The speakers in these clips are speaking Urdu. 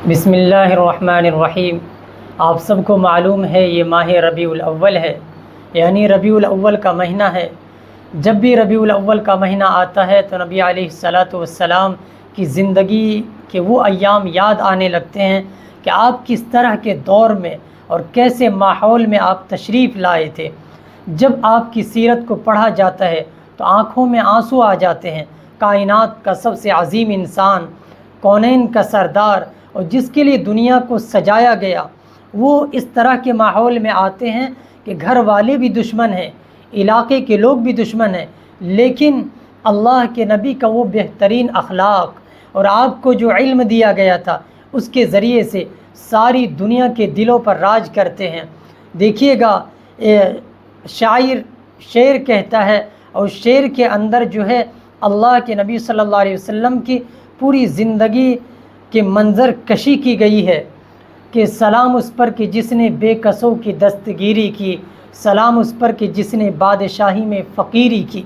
بسم اللہ الرحمن الرحیم۔ آپ سب کو معلوم ہے یہ ماہ ربیع الاول ہے، یعنی ربیع الاول کا مہینہ ہے۔ جب بھی ربیع الاول کا مہینہ آتا ہے تو نبی علیہ الصلاۃ والسلام کی زندگی کے وہ ایام یاد آنے لگتے ہیں کہ آپ کس طرح کے دور میں اور کیسے ماحول میں آپ تشریف لائے تھے۔ جب آپ کی سیرت کو پڑھا جاتا ہے تو آنکھوں میں آنسو آ جاتے ہیں۔ کائنات کا سب سے عظیم انسان، کونین کا سردار، اور جس کے لیے دنیا کو سجایا گیا، وہ اس طرح کے ماحول میں آتے ہیں کہ گھر والے بھی دشمن ہیں، علاقے کے لوگ بھی دشمن ہیں، لیکن اللہ کے نبی کا وہ بہترین اخلاق اور آپ کو جو علم دیا گیا تھا اس کے ذریعے سے ساری دنیا کے دلوں پر راج کرتے ہیں۔ دیکھیے گا، شاعر شعر کہتا ہے، اور شعر کے اندر جو ہے اللہ کے نبی صلی اللہ علیہ وسلم کی پوری زندگی کہ منظر کشی کی گئی ہے کہ سلام اس پر کہ جس نے بے کسوں کی دستگیری کی، سلام اس پر کہ جس نے بادشاہی میں فقیری کی۔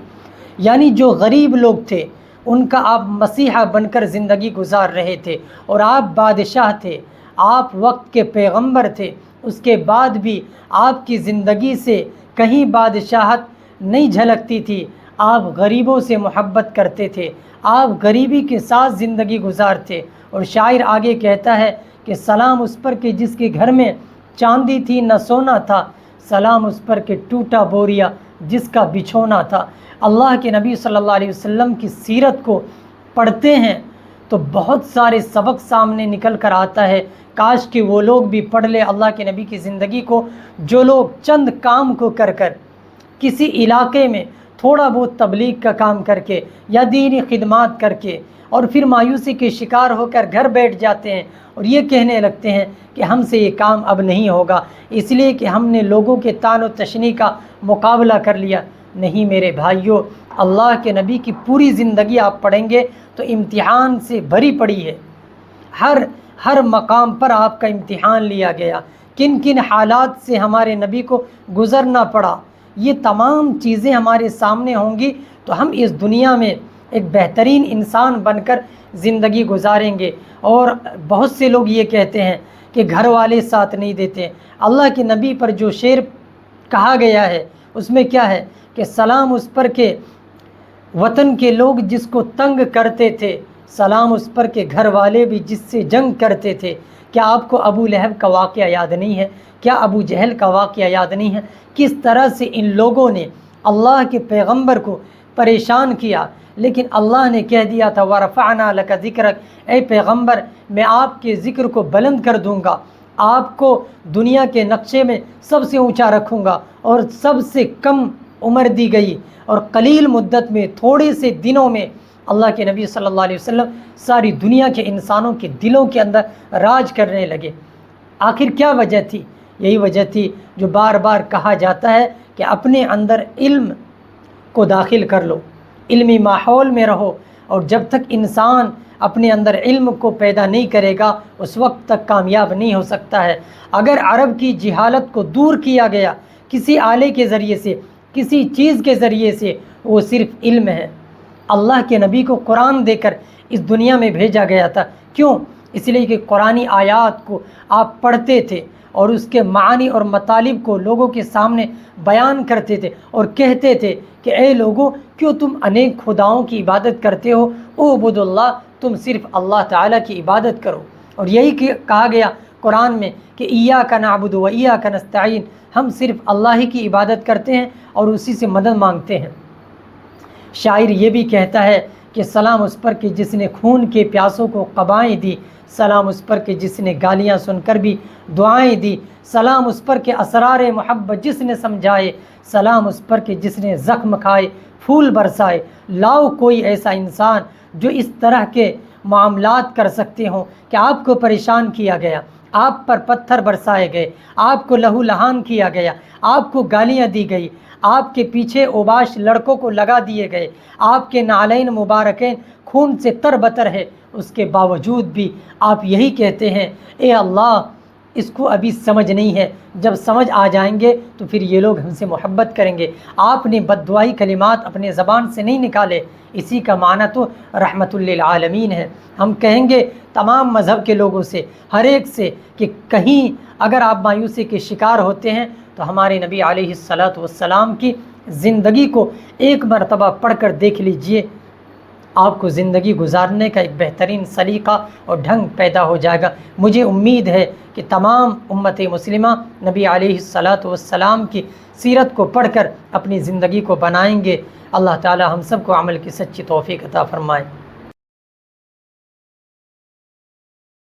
یعنی جو غریب لوگ تھے ان کا آپ مسیحا بن کر زندگی گزار رہے تھے، اور آپ بادشاہ تھے، آپ وقت کے پیغمبر تھے، اس کے بعد بھی آپ کی زندگی سے کہیں بادشاہت نہیں جھلکتی تھی۔ آپ غریبوں سے محبت کرتے تھے، آپ غریبی کے ساتھ زندگی گزارتے۔ اور شاعر آگے کہتا ہے کہ سلام اس پر کہ جس کے گھر میں چاندی تھی نہ سونا تھا، سلام اس پر کہ ٹوٹا بوریا جس کا بچھونا تھا۔ اللہ کے نبی صلی اللہ علیہ وسلم کی سیرت کو پڑھتے ہیں تو بہت سارے سبق سامنے نکل کر آتا ہے۔ کاش کہ وہ لوگ بھی پڑھ لے اللہ کے نبی کی زندگی کو، جو لوگ چند کام کو کر کسی علاقے میں تھوڑا بہت تبلیغ کا کام کر کے یا دینی خدمات کر کے اور پھر مایوسی کے شکار ہو کر گھر بیٹھ جاتے ہیں اور یہ کہنے لگتے ہیں کہ ہم سے یہ کام اب نہیں ہوگا، اس لیے کہ ہم نے لوگوں کے طعن و تشنیع کا مقابلہ کر لیا۔ نہیں میرے بھائیوں، اللہ کے نبی کی پوری زندگی آپ پڑھیں گے تو امتحان سے بھری پڑی ہے۔ ہر مقام پر آپ کا امتحان لیا گیا، کن کن حالات سے ہمارے نبی کو گزرنا پڑا، یہ تمام چیزیں ہمارے سامنے ہوں گی تو ہم اس دنیا میں ایک بہترین انسان بن کر زندگی گزاریں گے۔ اور بہت سے لوگ یہ کہتے ہیں کہ گھر والے ساتھ نہیں دیتے۔ اللہ کے نبی پر جو شعر کہا گیا ہے اس میں کیا ہے کہ سلام اس پر کہ وطن کے لوگ جس کو تنگ کرتے تھے، سلام اس پر کہ گھر والے بھی جس سے جنگ کرتے تھے۔ کیا آپ کو ابو لہب کا واقعہ یاد نہیں ہے؟ کیا ابو جہل کا واقعہ یاد نہیں ہے؟ کس طرح سے ان لوگوں نے اللہ کے پیغمبر کو پریشان کیا، لیکن اللہ نے کہہ دیا تھا وَرَفَعْنَا لَكَ ذِكْرَكَ، اے پیغمبر میں آپ کے ذکر کو بلند کر دوں گا، آپ کو دنیا کے نقشے میں سب سے اونچا رکھوں گا۔ اور سب سے کم عمر دی گئی اور قلیل مدت میں، تھوڑے سے دنوں میں اللہ کے نبی صلی اللہ علیہ وسلم ساری دنیا کے انسانوں کے دلوں کے اندر راج کرنے لگے۔ آخر کیا وجہ تھی؟ یہی وجہ تھی جو بار بار کہا جاتا ہے کہ اپنے اندر علم کو داخل کر لو، علمی ماحول میں رہو، اور جب تک انسان اپنے اندر علم کو پیدا نہیں کرے گا اس وقت تک کامیاب نہیں ہو سکتا ہے۔ اگر عرب کی جہالت کو دور کیا گیا کسی آلے کے ذریعے سے، کسی چیز کے ذریعے سے، وہ صرف علم ہے۔ اللہ کے نبی کو قرآن دے کر اس دنیا میں بھیجا گیا تھا، کیوں؟ اس لیے کہ قرآنی آیات کو آپ پڑھتے تھے اور اس کے معنی اور مطالب کو لوگوں کے سامنے بیان کرتے تھے اور کہتے تھے کہ اے لوگوں، کیوں تم انیک خداؤں کی عبادت کرتے ہو؟ اعبد اللہ، تم صرف اللہ تعالیٰ کی عبادت کرو۔ اور یہی کہا گیا قرآن میں کہ ایاک نعبد و ایاک نستعین، ہم صرف اللہ ہی کی عبادت کرتے ہیں اور اسی سے مدد مانگتے ہیں۔ شاعر یہ بھی کہتا ہے کہ سلام اس پر کہ جس نے خون کے پیاسوں کو قبائیں دی، سلام اس پر کہ جس نے گالیاں سن کر بھی دعائیں دی، سلام اس پر کہ اسرار محبت جس نے سمجھائے، سلام اس پر کہ جس نے زخم کھائے پھول برسائے۔ لاؤ کوئی ایسا انسان جو اس طرح کے معاملات کر سکتے ہوں کہ آپ کو پریشان کیا گیا، آپ پر پتھر برسائے گئے، آپ کو لہو لہان کیا گیا، آپ کو گالیاں دی گئی، آپ کے پیچھے اوباش لڑکوں کو لگا دیے گئے، آپ کے نعلین مبارکین خون سے تر بتر ہے، اس کے باوجود بھی آپ یہی کہتے ہیں اے اللہ اس کو ابھی سمجھ نہیں ہے، جب سمجھ آ جائیں گے تو پھر یہ لوگ ہم سے محبت کریں گے۔ آپ نے بد دعائی کلمات اپنے زبان سے نہیں نکالے، اسی کا معنی تو رحمت للعالمین ہے۔ ہم کہیں گے تمام مذہب کے لوگوں سے، ہر ایک سے، کہ کہیں اگر آپ مایوسی کے شکار ہوتے ہیں تو ہمارے نبی علیہ السلام کی زندگی کو ایک مرتبہ پڑھ کر دیکھ لیجئے، آپ کو زندگی گزارنے کا ایک بہترین سلیقہ اور ڈھنگ پیدا ہو جائے گا۔ مجھے امید ہے کہ تمام امت مسلمہ نبی علیہ السلام کی سیرت کو پڑھ کر اپنی زندگی کو بنائیں گے۔ اللہ تعالی ہم سب کو عمل کی سچی توفیق عطا فرمائے۔